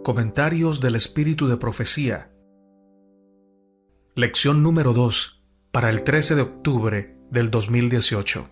Comentarios del Espíritu de Profecía. Lección número 2, para el 13 de octubre del 2018.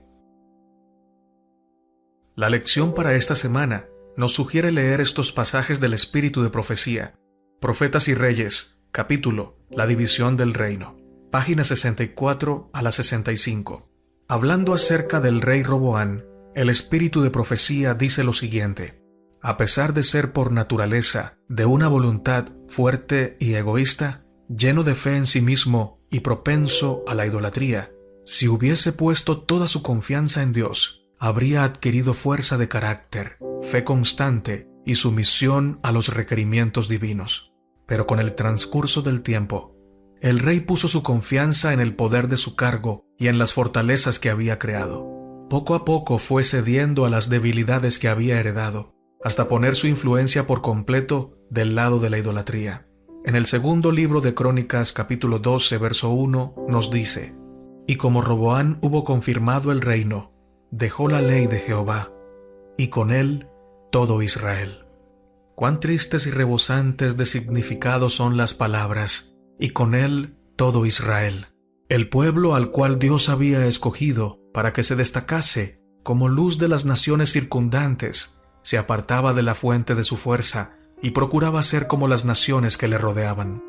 La lección para esta semana nos sugiere leer estos pasajes del Espíritu de Profecía. Profetas y Reyes, capítulo, la división del reino, páginas 64 a la 65. Hablando acerca del rey Roboán, el Espíritu de Profecía dice lo siguiente: a pesar de ser por naturaleza de una voluntad fuerte y egoísta, lleno de fe en sí mismo y propenso a la idolatría, si hubiese puesto toda su confianza en Dios, habría adquirido fuerza de carácter, fe constante y sumisión a los requerimientos divinos. Pero con el transcurso del tiempo, el rey puso su confianza en el poder de su cargo y en las fortalezas que había creado. Poco a poco fue cediendo a las debilidades que había heredado, hasta poner su influencia por completo del lado de la idolatría. En el segundo libro de Crónicas, capítulo 12, verso 1, nos dice: y como Roboán hubo confirmado el reino, dejó la ley de Jehová, y con él todo Israel. Cuán tristes y rebosantes de significado son las palabras, y con él todo Israel. El pueblo al cual Dios había escogido para que se destacase como luz de las naciones circundantes, se apartaba de la fuente de su fuerza y procuraba ser como las naciones que le rodeaban.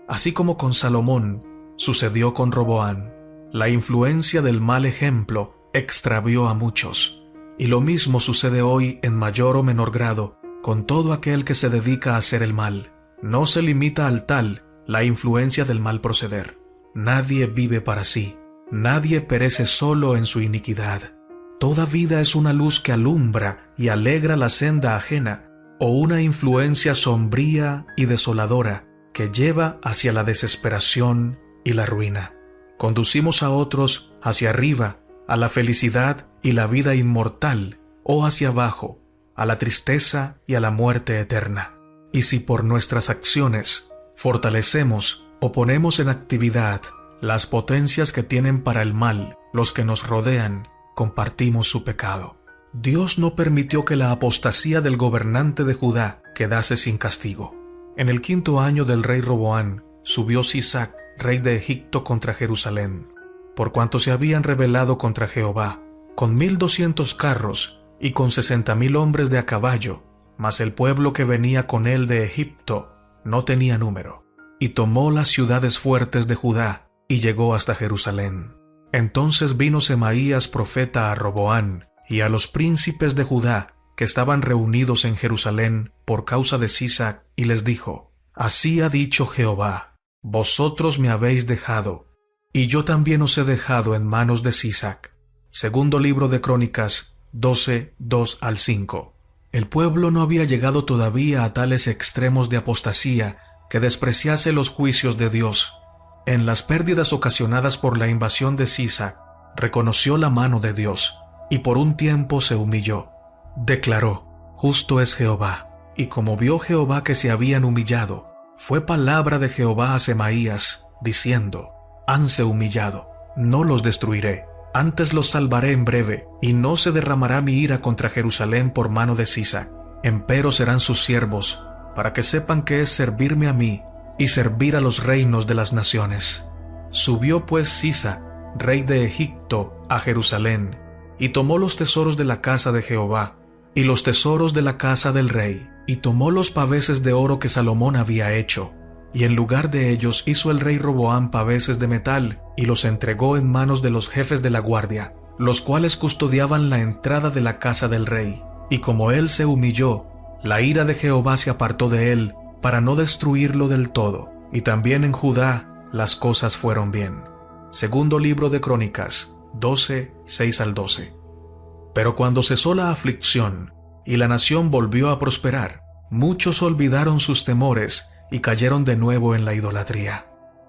Así como con Salomón, sucedió con Roboán. La influencia del mal ejemplo extravió a muchos, y lo mismo sucede hoy en mayor o menor grado con todo aquel que se dedica a hacer el mal. No se limita al tal la influencia del mal proceder. Nadie vive para sí, nadie perece solo en su iniquidad. Toda vida es una luz que alumbra y alegra la senda ajena, o una influencia sombría y desoladora que lleva hacia la desesperación y la ruina. Conducimos a otros hacia arriba, a la felicidad y la vida inmortal, o hacia abajo, a la tristeza y a la muerte eterna. Y si por nuestras acciones fortalecemos o ponemos en actividad las potencias que tienen para el mal los que nos rodean, compartimos su pecado. Dios no permitió que la apostasía del gobernante de Judá quedase sin castigo. En el 5º año del rey Roboán, subió Sisac, rey de Egipto, contra Jerusalén, por cuanto se habían rebelado contra Jehová, con 1,200 carros y con 60,000 hombres de a caballo, mas el pueblo que venía con él de Egipto no tenía número, y tomó las ciudades fuertes de Judá y llegó hasta Jerusalén. Entonces vino Semaías profeta a Roboán y a los príncipes de Judá que estaban reunidos en Jerusalén por causa de Sisac, y les dijo: así ha dicho Jehová, vosotros me habéis dejado, y yo también os he dejado en manos de Sisac. Segundo libro de Crónicas 12, 2 al 5. El pueblo no había llegado todavía a tales extremos de apostasía que despreciase los juicios de Dios. En las pérdidas ocasionadas por la invasión de Sisac, reconoció la mano de Dios, y por un tiempo se humilló. Declaró: justo es Jehová. Y como vio Jehová que se habían humillado, fue palabra de Jehová a Semaías, diciendo: hanse humillado, no los destruiré, antes los salvaré en breve, y no se derramará mi ira contra Jerusalén por mano de Sisac. Empero serán sus siervos, para que sepan que es servirme a mí y servir a los reinos de las naciones. Subió pues Sisac, rey de Egipto, a Jerusalén, y tomó los tesoros de la casa de Jehová, y los tesoros de la casa del rey, y tomó los paveses de oro que Salomón había hecho, y en lugar de ellos hizo el rey Roboán paveses de metal, y los entregó en manos de los jefes de la guardia, los cuales custodiaban la entrada de la casa del rey. Y como él se humilló, la ira de Jehová se apartó de él, para no destruirlo del todo, y también en Judá las cosas fueron bien. Segundo libro de Crónicas 12, 6 al 12. Pero cuando cesó la aflicción y la nación volvió a prosperar, muchos olvidaron sus temores y cayeron de nuevo en la idolatría.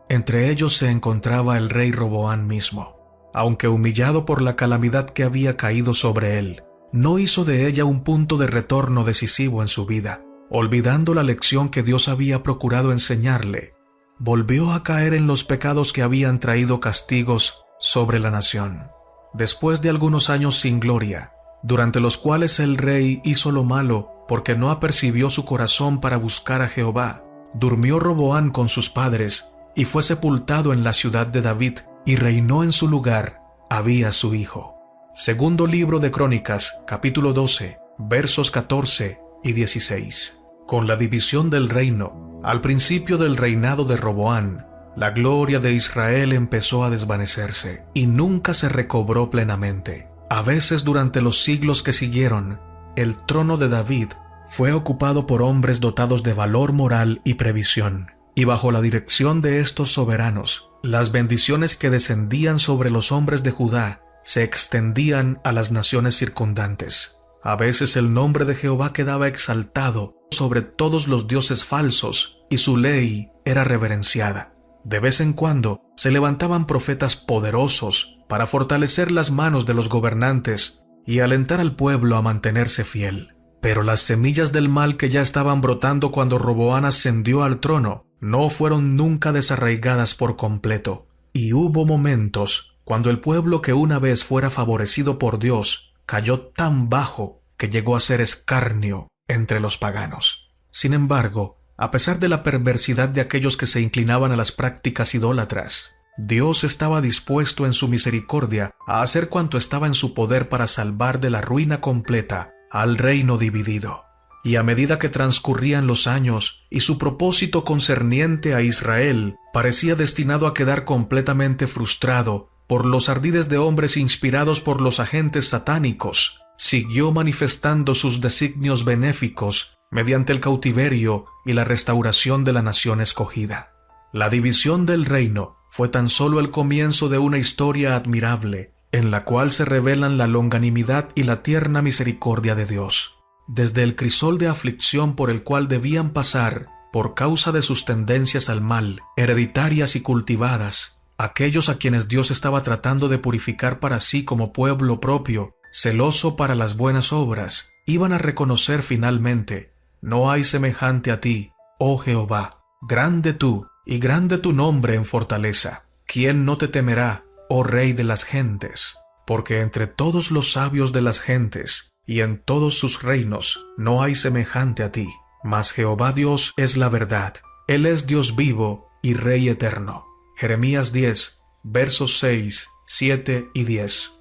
Entre ellos se encontraba el rey Roboán mismo. Aunque humillado por la calamidad que había caído sobre él, no hizo de ella un punto de retorno decisivo en su vida. Olvidando la lección que Dios había procurado enseñarle, volvió a caer en los pecados que habían traído castigos sobre la nación. Después de algunos años sin gloria, durante los cuales el rey hizo lo malo porque no apercibió su corazón para buscar a Jehová. Durmió Roboam con sus padres, y fue sepultado en la ciudad de David, y reinó en su lugar Abías su hijo. Segundo libro de Crónicas, capítulo 12, versos 14 y 16. Con la división del reino, al principio del reinado de Roboam, la gloria de Israel empezó a desvanecerse, y nunca se recobró plenamente. A veces durante los siglos que siguieron, el trono de David fue ocupado por hombres dotados de valor moral y previsión, y bajo la dirección de estos soberanos, las bendiciones que descendían sobre los hombres de Judá se extendían a las naciones circundantes. A veces el nombre de Jehová quedaba exaltado sobre todos los dioses falsos, y su ley era reverenciada. De vez en cuando se levantaban profetas poderosos para fortalecer las manos de los gobernantes y alentar al pueblo a mantenerse fiel. Pero las semillas del mal que ya estaban brotando cuando Roboam ascendió al trono no fueron nunca desarraigadas por completo, y hubo momentos cuando el pueblo que una vez fuera favorecido por Dios cayó tan bajo que llegó a ser escarnio entre los paganos. Sin embargo, a pesar de la perversidad de aquellos que se inclinaban a las prácticas idólatras, Dios estaba dispuesto en su misericordia a hacer cuanto estaba en su poder para salvar de la ruina completa al reino dividido. Y a medida que transcurrían los años y su propósito concerniente a Israel parecía destinado a quedar completamente frustrado por los ardides de hombres inspirados por los agentes satánicos, siguió manifestando sus designios benéficos mediante el cautiverio y la restauración de la nación escogida. La división del reino fue tan solo el comienzo de una historia admirable, en la cual se revelan la longanimidad y la tierna misericordia de Dios. Desde el crisol de aflicción por el cual debían pasar, por causa de sus tendencias al mal, hereditarias y cultivadas, aquellos a quienes Dios estaba tratando de purificar para sí como pueblo propio, celoso para las buenas obras, iban a reconocer finalmente: no hay semejante a ti, oh Jehová, grande tú y grande tu nombre en fortaleza. ¿Quién no te temerá, oh Rey de las gentes? Porque entre todos los sabios de las gentes y en todos sus reinos no hay semejante a ti. Mas Jehová Dios es la verdad, Él es Dios vivo y Rey eterno. Jeremías 10, versos 6, 7 y 10.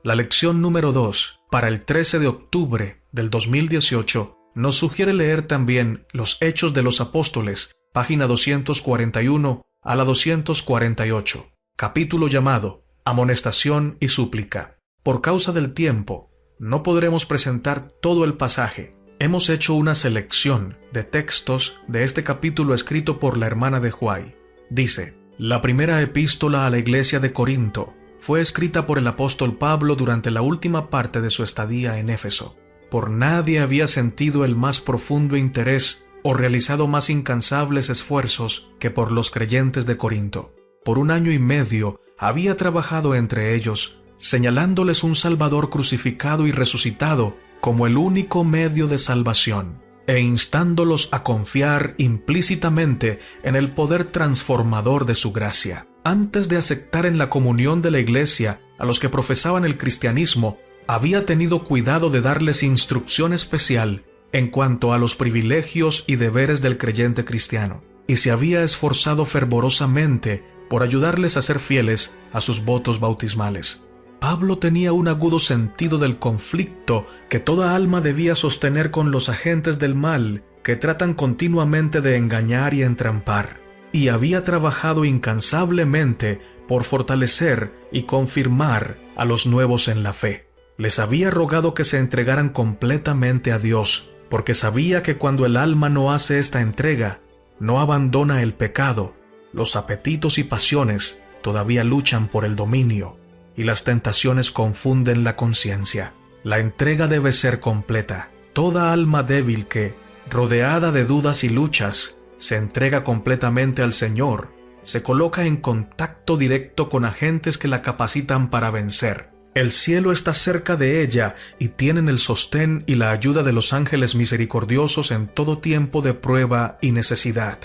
La lección número 2, para el 13 de octubre del 2018, nos sugiere leer también Los Hechos de los Apóstoles, página 241 a la 248, capítulo llamado Amonestación y súplica. Por causa del tiempo, no podremos presentar todo el pasaje. Hemos hecho una selección de textos de este capítulo escrito por la hermana de Huay. Dice: la primera epístola a la iglesia de Corinto fue escrita por el apóstol Pablo durante la última parte de su estadía en Éfeso. Por nadie había sentido el más profundo interés o realizado más incansables esfuerzos que por los creyentes de Corinto. Por 1 año y medio había trabajado entre ellos, señalándoles un Salvador crucificado y resucitado como el único medio de salvación, e instándolos a confiar implícitamente en el poder transformador de su gracia. Antes de aceptar en la comunión de la iglesia a los que profesaban el cristianismo, había tenido cuidado de darles instrucción especial en cuanto a los privilegios y deberes del creyente cristiano, y se había esforzado fervorosamente por ayudarles a ser fieles a sus votos bautismales. Pablo tenía un agudo sentido del conflicto que toda alma debía sostener con los agentes del mal que tratan continuamente de engañar y entrampar, y había trabajado incansablemente por fortalecer y confirmar a los nuevos en la fe. Les había rogado que se entregaran completamente a Dios, porque sabía que cuando el alma no hace esta entrega, no abandona el pecado, los apetitos y pasiones todavía luchan por el dominio, y las tentaciones confunden la conciencia. La entrega debe ser completa. Toda alma débil que, rodeada de dudas y luchas, se entrega completamente al Señor, se coloca en contacto directo con agentes que la capacitan para vencer. El cielo está cerca de ella y tienen el sostén y la ayuda de los ángeles misericordiosos en todo tiempo de prueba y necesidad.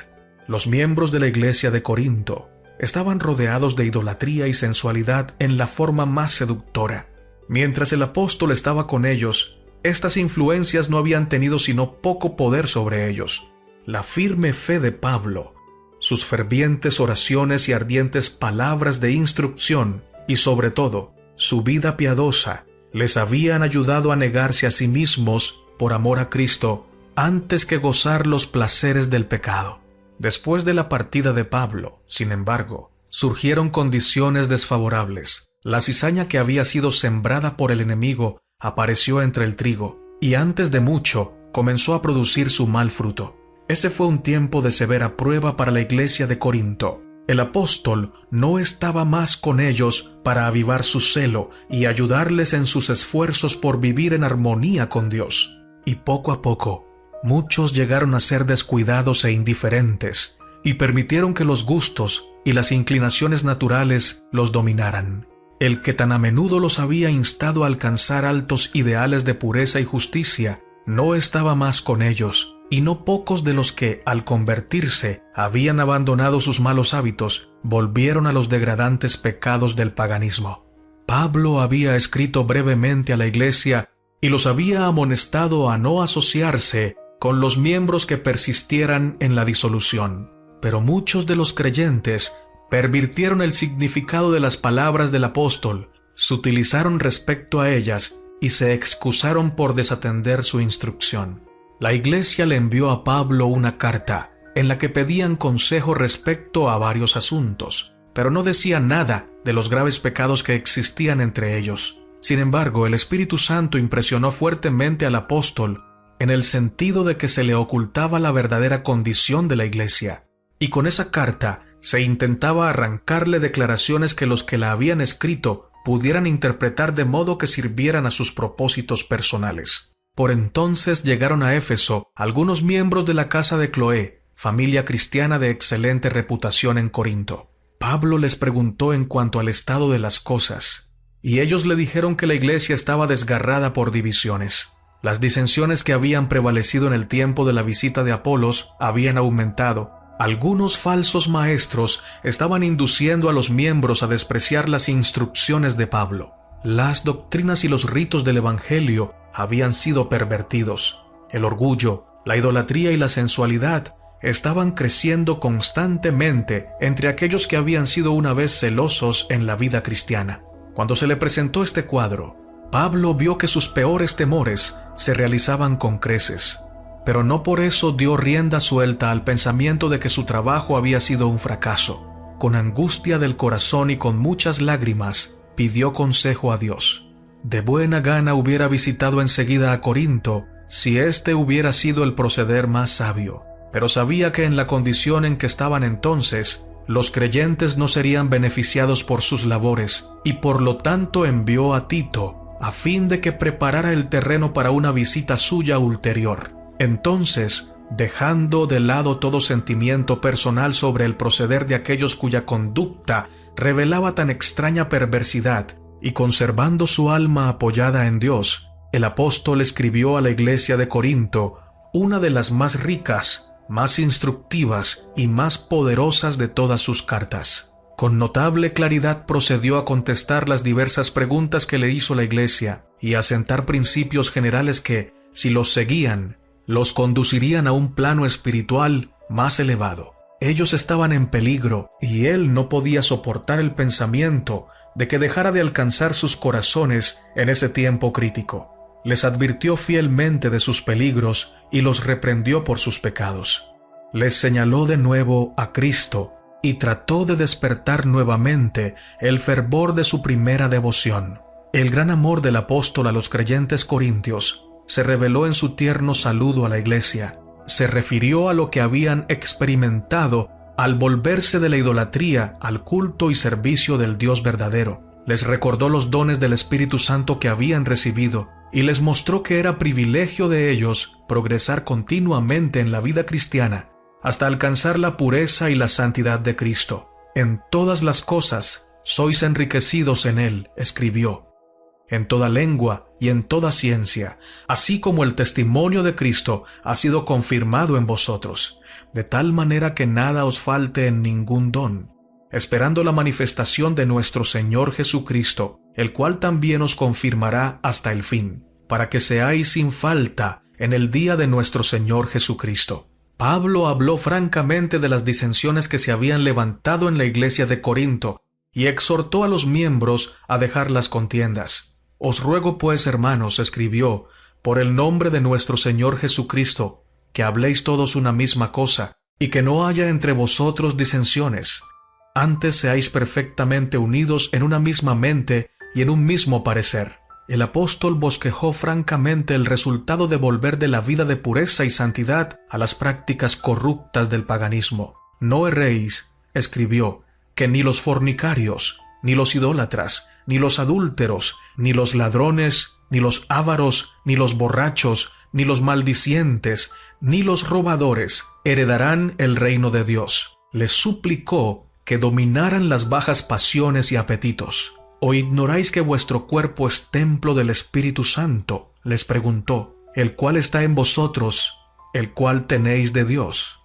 Los miembros de la iglesia de Corinto estaban rodeados de idolatría y sensualidad en la forma más seductora. Mientras el apóstol estaba con ellos, estas influencias no habían tenido sino poco poder sobre ellos. La firme fe de Pablo, sus fervientes oraciones y ardientes palabras de instrucción, y sobre todo, su vida piadosa, les habían ayudado a negarse a sí mismos por amor a Cristo antes que gozar los placeres del pecado. Después de la partida de Pablo, sin embargo, surgieron condiciones desfavorables. La cizaña que había sido sembrada por el enemigo apareció entre el trigo, y antes de mucho comenzó a producir su mal fruto. Ese fue un tiempo de severa prueba para la iglesia de Corinto. El apóstol no estaba más con ellos para avivar su celo y ayudarles en sus esfuerzos por vivir en armonía con Dios. Y poco a poco, muchos llegaron a ser descuidados e indiferentes, y permitieron que los gustos y las inclinaciones naturales los dominaran. El que tan a menudo los había instado a alcanzar altos ideales de pureza y justicia, no estaba más con ellos, y no pocos de los que, al convertirse, habían abandonado sus malos hábitos, volvieron a los degradantes pecados del paganismo. Pablo había escrito brevemente a la iglesia y los había amonestado a no asociarse con los miembros que persistieran en la disolución. Pero muchos de los creyentes pervirtieron el significado de las palabras del apóstol, se utilizaron respecto a ellas y se excusaron por desatender su instrucción. La iglesia le envió a Pablo una carta en la que pedían consejo respecto a varios asuntos, pero no decía nada de los graves pecados que existían entre ellos. Sin embargo, el Espíritu Santo impresionó fuertemente al apóstol en el sentido de que se le ocultaba la verdadera condición de la iglesia, y con esa carta se intentaba arrancarle declaraciones que los que la habían escrito pudieran interpretar de modo que sirvieran a sus propósitos personales. Por entonces llegaron a Éfeso algunos miembros de la casa de Cloé, familia cristiana de excelente reputación en Corinto. Pablo les preguntó en cuanto al estado de las cosas, y ellos le dijeron que la iglesia estaba desgarrada por divisiones. Las disensiones que habían prevalecido en el tiempo de la visita de Apolos habían aumentado. Algunos falsos maestros estaban induciendo a los miembros a despreciar las instrucciones de Pablo. Las doctrinas y los ritos del Evangelio habían sido pervertidos. El orgullo, la idolatría y la sensualidad estaban creciendo constantemente entre aquellos que habían sido una vez celosos en la vida cristiana. Cuando se le presentó este cuadro, Pablo vio que sus peores temores se realizaban con creces, pero no por eso dio rienda suelta al pensamiento de que su trabajo había sido un fracaso. Con angustia del corazón y con muchas lágrimas, pidió consejo a Dios. De buena gana hubiera visitado enseguida a Corinto si este hubiera sido el proceder más sabio, pero sabía que en la condición en que estaban entonces, los creyentes no serían beneficiados por sus labores, y por lo tanto envió a Tito a fin de que preparara el terreno para una visita suya ulterior. Entonces, dejando de lado todo sentimiento personal sobre el proceder de aquellos cuya conducta revelaba tan extraña perversidad, y conservando su alma apoyada en Dios, el apóstol escribió a la iglesia de Corinto una de las más ricas, más instructivas y más poderosas de todas sus cartas. Con notable claridad procedió a contestar las diversas preguntas que le hizo la iglesia y a sentar principios generales que, si los seguían, los conducirían a un plano espiritual más elevado. Ellos estaban en peligro y él no podía soportar el pensamiento de que dejara de alcanzar sus corazones en ese tiempo crítico. Les advirtió fielmente de sus peligros y los reprendió por sus pecados. Les señaló de nuevo a Cristo y trató de despertar nuevamente el fervor de su primera devoción. El gran amor del apóstol a los creyentes corintios se reveló en su tierno saludo a la iglesia. Se refirió a lo que habían experimentado al volverse de la idolatría al culto y servicio del Dios verdadero. Les recordó los dones del Espíritu Santo que habían recibido y les mostró que era privilegio de ellos progresar continuamente en la vida cristiana hasta alcanzar la pureza y la santidad de Cristo. En todas las cosas sois enriquecidos en Él, escribió, en toda lengua y en toda ciencia, así como el testimonio de Cristo ha sido confirmado en vosotros, de tal manera que nada os falte en ningún don, esperando la manifestación de nuestro Señor Jesucristo, el cual también os confirmará hasta el fin. para que seáis sin falta en el día de nuestro Señor Jesucristo. Pablo habló francamente de las disensiones que se habían levantado en la iglesia de Corinto y exhortó a los miembros a dejar las contiendas. Os ruego pues, hermanos, escribió, por el nombre de nuestro Señor Jesucristo, que habléis todos una misma cosa, y que no haya entre vosotros disensiones. Antes seáis perfectamente unidos en una misma mente y en un mismo parecer. El apóstol bosquejó francamente el resultado de volver de la vida de pureza y santidad a las prácticas corruptas del paganismo. No erréis, escribió, que ni los fornicarios, ni los idólatras, ni los adúlteros, ni los ladrones, ni los ávaros, ni los borrachos, ni los maldicientes, ni los robadores heredarán el reino de Dios. Les suplicó que dominaran las bajas pasiones y apetitos. ¿O ignoráis que vuestro cuerpo es templo del Espíritu Santo? Les preguntó, el cual está en vosotros, el cual tenéis de Dios.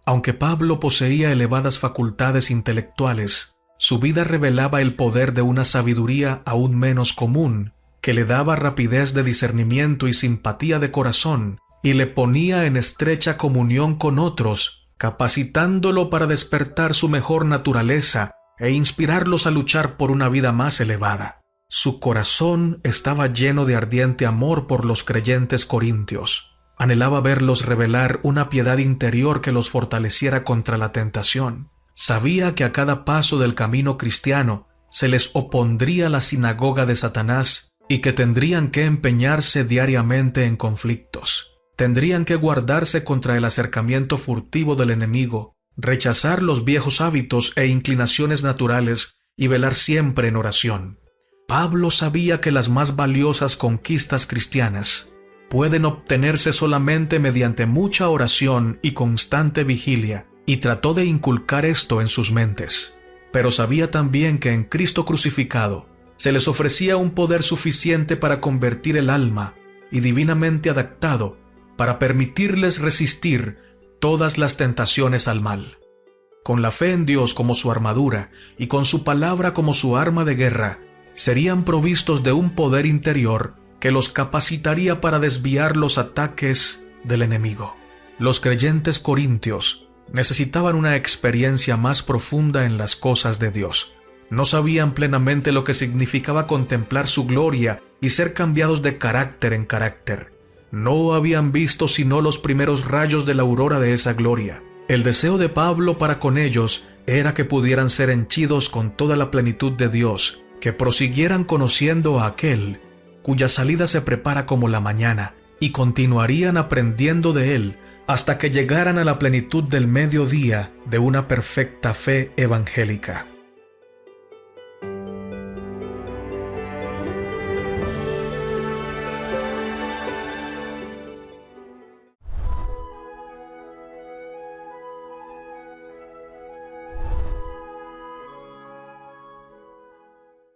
Aunque Pablo poseía elevadas facultades intelectuales, su vida revelaba el poder de una sabiduría aún menos común, que le daba rapidez de discernimiento y simpatía de corazón, y le ponía en estrecha comunión con otros, capacitándolo para despertar su mejor naturaleza e inspirarlos a luchar por una vida más elevada. Su corazón estaba lleno de ardiente amor por los creyentes corintios. Anhelaba verlos revelar una piedad interior que los fortaleciera contra la tentación. Sabía que a cada paso del camino cristiano se les opondría la sinagoga de Satanás y que tendrían que empeñarse diariamente en conflictos. Tendrían que guardarse contra el acercamiento furtivo del enemigo, rechazar los viejos hábitos e inclinaciones naturales y velar siempre en oración. Pablo sabía que las más valiosas conquistas cristianas pueden obtenerse solamente mediante mucha oración y constante vigilia, y trató de inculcar esto en sus mentes. Pero sabía también que en Cristo crucificado se les ofrecía un poder suficiente para convertir el alma y divinamente adaptado para permitirles resistir todas las tentaciones al mal. Con la fe en Dios como su armadura y con su palabra como su arma de guerra, serían provistos de un poder interior que los capacitaría para desviar los ataques del enemigo. Los creyentes corintios necesitaban una experiencia más profunda en las cosas de Dios. No sabían plenamente lo que significaba contemplar su gloria y ser cambiados de carácter en carácter. No habían visto sino los primeros rayos de la aurora de esa gloria. El deseo de Pablo para con ellos era que pudieran ser henchidos con toda la plenitud de Dios, que prosiguieran conociendo a aquel cuya salida se prepara como la mañana, y continuarían aprendiendo de él hasta que llegaran a la plenitud del mediodía de una perfecta fe evangélica.